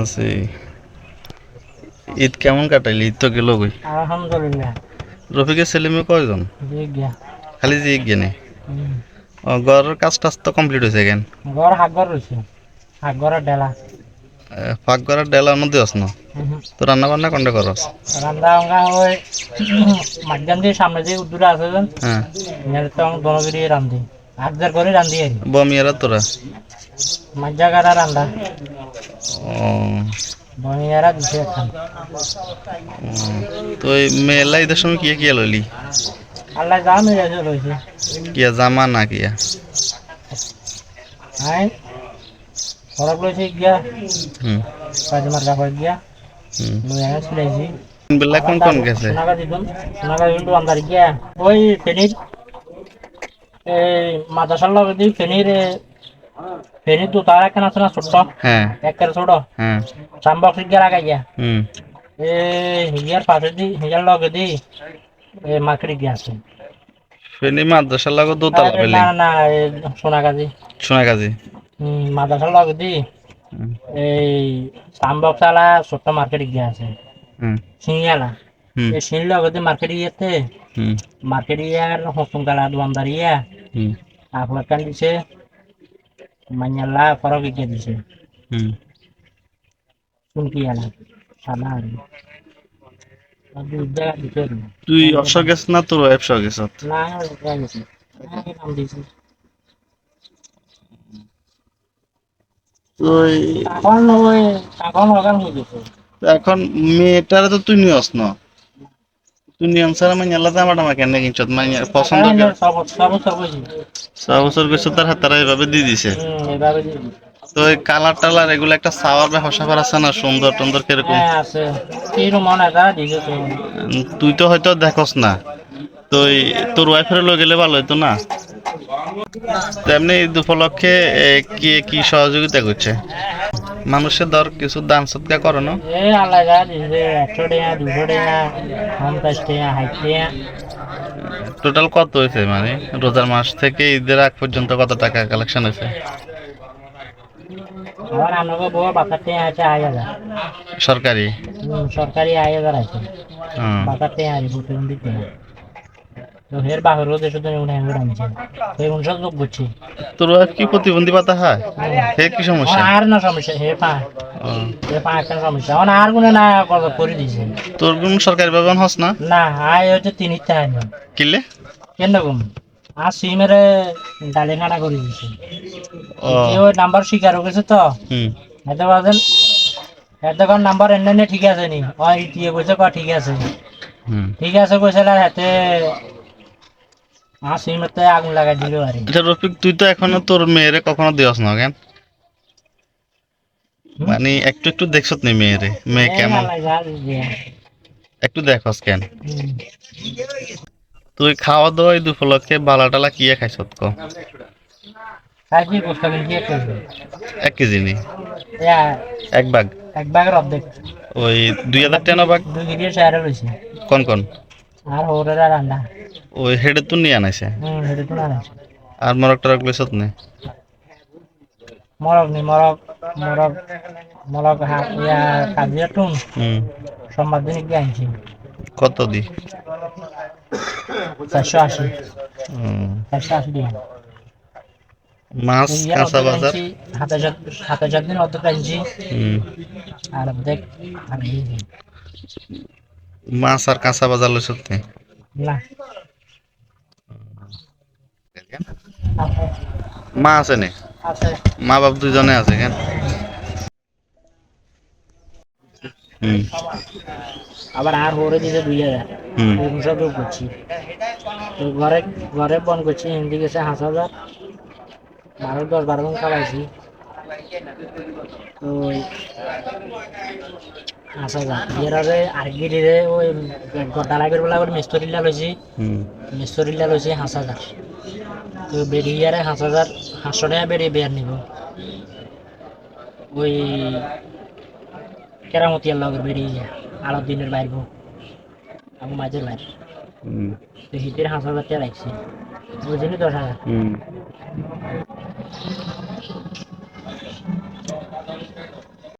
আছি। ঈদ কেমন কাটাইলি? ঈদ তো গেল কই? আলহামদুলিল্লাহ। রফিকের ছেলে মেয়ে কয়জন? জিজ্ঞা। খালি যে জ্ঞানে ঘরের কাজ টাজ তো কমপ্লিট হয়েছে কেন? ঘর হাগর রয়েছে, হাগরের ডেলা। পাক ঘরের ডেলার মধ্যে আস না তো রান্না বান্না কোনটা করস? রান্দা অঙ্গা ওই মাঝখান দিয়ে সামনে দিয়ে উদ্দূরে আছে যেন হ্যাঁ তো দনগিরি রান্ধি হাজার করে রান্ধি আর বমিয়ারা তোরা? মাঝাগারা রান্দা ও বনিয়ারা দিছে এখন। তো এই মেলা ঈদের সময় কিয়া কিয়া লইলি? আল্লাহ যা মিলে রয়েছে। কিয়া জামা না কিয়া? হ্যাঁ সড়ক রয়েছে গিয়া হুম পাজামার কাপড় গিয়া হুম লই আনা সিলাইছি। বেলা কোন কোন গেছে? সোনাগা দিন আন্দার গিয়া ওই ফেনীর এই মাদ্রাসার লগে দি ফেনীর ফেনীর তো তার একখান আছে না ছোট্ট হ্যাঁ একের ছোট হ্যাঁ সাম্বক গিয়া লাগাই গিয়া হুম হিয়ার পাশে দি হিয়ার লগে দি মার্কেটে গিয়া আছে। ফেনী মাদ্রাসার লাগো দোতলা না বিল্ডিং? না সোনাগাজী সোনাগাজী? মাদ্রাসার লগে দি হুম এই সাম্বক চালা ছোট্ট মার্কেটে গিয়া আছে হুম সিঙ্গালা হুম এই সিং লগে দি মার্কেটে গিয়েতে হুম মার্কেটে ইয়ার হসুন কালা দোয়ানদার ইয়া হুম আপনার কান দিছে মাইনাল্লা ফরক গিয়ে দিছে হুম শুনকি আলা সাদা আর দুই জায়গা দিছে তুই অবসর গেছ না তোর ওয়াইফ সহ গেছ? না গেছে নাম দিছে তুই এখন ওই এখন ওখান হয়ে গেছে। এখন মেয়েটারে তো তুই নিয়স না, তুই নিয়ম ছাড়া মানে আলাদা আমার কেন কিনছত মানে পছন্দ করে সব সব সব বুঝি 6 বছর গেছে তার হাতারা এইভাবে দিয়ে দিছে। এভাবে দিছি। তো ওই কালার টালার এগুলো একটা সাওয়ার বা হসাবার আছে না, সুন্দর টন্দর কিরকম? হ্যাঁ আছে কি মনে হয় দিছে তো তুই তো হয়তো দেখস না, তো তোর ওয়াইফের লগে গেলে ভালো হতো না? তেমনি ঈদ উপলক্ষে কে কি সহযোগিতা করছে? মানুষের দর কিছু দান সৎকার করো না? এ আল্লাহ যা দিছে 100 টাকা 200 টাকা 50 টাকা 60 টাকা। টোটাল কত হয়েছে মানে রোজার মাস থেকে ঈদের আগ পর্যন্ত কত টাকা কালেকশন হয়েছে? আবার আমাকে বউ বাচ্চার টাকা আছে 8000 সরকারি? সরকারি 8000 আছে হুম। বাচ্চার টাকা আছে বুঝতে দিতে না তো হের বাহিরও দেশে তো উঠে আনবে আনছে তো এই অনুসার লোক বুঝছি তোর ওয়াইফ কি প্রতিবন্ধী ভাতা হয়? হে কি সমস্যা? আর না সমস্যা ও, হে পা একটা সমস্যা এখন আর কোনো না করে দিছে তোর কোন সরকারি বাবান হস না? না আয় হচ্ছে 3 টাকা কিলে? কেন রকম আর সিমের ডালে খানা করে দিছে ও কেউ নাম্বার স্বীকার করেছে তো হুম এতে বাজেন এতে কোন নাম্বার এনে ঠিক আছে নি ওই দিয়ে কইছে ঠিক আছে হুম। ঠিক আছে কইছে আর হাতে আর সিমেতে আগুন লাগাই দিল আর আচ্ছা রফিক, তুই তো এখনো তোর মেয়েরে কখনো দিওস না কেন? মানে একটু একটু দেখছত নি মেয়েরে, মেয়ে কেমন একটু দেখস কেন? তুই খাওয়া দাওয়া ঈদ উপলক্ষে বালা টালা কিয়ে খাইছত ক? খাইছি গোস্ত কিনছি 1 কেজি 1 কেজি নি? ইয়া এক বাগ? এক বাগের অর্ধেক ওই 2000 টাকা বাগ? 2 কেজি শেয়ারে রয়েছে কোন কোন? আর হোরের রান্না ওই হেডে তো নিয়ে আনাইছে? সেটা তো না আর মরক টরক লইছত নি? মরক নি মরক মরক মরক ইয়া কাজিয়া টুন হুম। সোমবার দিন গিয়ে আনছি কত দি? 480 হুম। 480 টাকা মাছ ইয়ার কাঁচা অর্ধেক বাজার? আনছি 27 দিন অর্ধেক আনছি হুম। আর অর্ধেক আমি মাছ আর কাঁচা বাজার লইছত নি? না আছে মা আছে নি? আছে মা বাপ দুইজনে আছে কেন? হুম আবার আর হোরে দিতে 2000 হুম এই সব করছি তো ঘরে ঘরে বন করছি হিন্দি গেছে 5000 10-12 জন খাওয়াইছি তো 5000 এর আগে আরগিরে ওই ডালাগের বেলা করে মিস্তরিল্লা লইছি হুম মিস্তরিল্লা লইছি 5000 তো বেরিয়ারে 5000 500 টাকা বেরিয়ে বের নিব ওই কেরামতি লগের বেরিয়ে আরো দিনের বাইরবো আমি মাঝের বাইর হুম তো হিটের 5000 টাকা লাগছে বুঝলি 10,000 হুম।